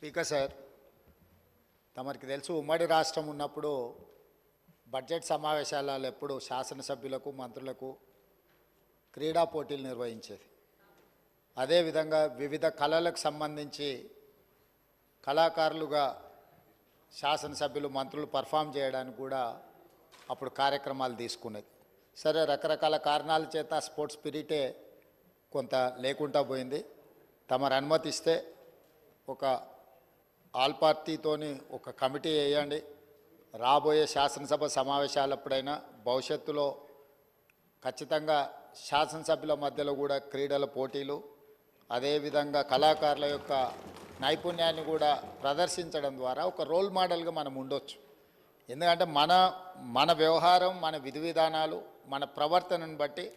Speaker sir, తమరికి తెలుసు ఉమ్మడి రాష్ట్రం ఉన్నప్పుడు బడ్జెట్ సమావేశాలలో ఎప్పుడు శాసనసభ్యులకు మంత్రులకు క్రీడా పోటీలు నిర్వహించేది. అదేవిధంగా వివిధ కళలకు సంబంధించి కళాకారులుగా శాసనసభ్యులు మంత్రులు పర్ఫామ్ చేయడానికి కూడా అప్పుడు కార్యక్రమాలు తీసుకునేది. సరే, రకరకాల కారణాల చేత స్పోర్ట్స్ స్పిరిటే కొంత లేకుండా పోయింది. తమరు అనుమతిస్తే ఒక ఆల్ పార్టీతోని ఒక కమిటీ వేయండి. రాబోయే శాసనసభ సమావేశాలప్పుడైనా భవిష్యత్తులో ఖచ్చితంగా శాసనసభ్యుల మధ్యలో కూడా క్రీడల పోటీలు, అదేవిధంగా కళాకారుల యొక్క నైపుణ్యాన్ని కూడా ప్రదర్శించడం ద్వారా ఒక రోల్ మోడల్గా మనం ఉండొచ్చు. ఎందుకంటే మన వ్యవహారం, మన విధి విధానాలు, మన ప్రవర్తనను బట్టి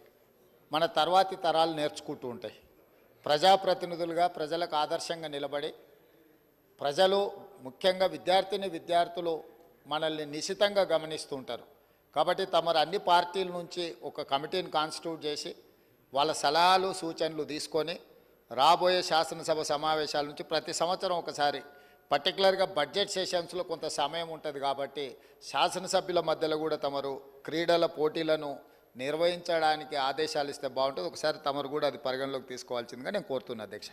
మన తర్వాతి తరాలు నేర్చుకుంటూ ఉంటాయి. ప్రజాప్రతినిధులుగా ప్రజలకు ఆదర్శంగా నిలబడి ప్రజలు, ముఖ్యంగా విద్యార్థులు మనల్ని నిశితంగా గమనిస్తూ ఉంటారు. కాబట్టి తమరు అన్ని పార్టీల నుంచి ఒక కమిటీని కాన్స్టిట్యూట్ చేసి వాళ్ళ సలహాలు సూచనలు తీసుకొని రాబోయే శాసనసభ సమావేశాల నుంచి ప్రతి సంవత్సరం ఒకసారి, పర్టికులర్గా బడ్జెట్ సెషన్స్లో కొంత సమయం ఉంటుంది కాబట్టి శాసనసభ్యుల మధ్యలో కూడా తమరు క్రీడల పోటీలను నిర్వహించడానికి ఆదేశాలు ఇస్తే బాగుంటుంది. ఒకసారి తమరు కూడా అది పరిగణలోకి తీసుకోవాల్సిందిగా నేను కోరుతున్నా అధ్యక్ష.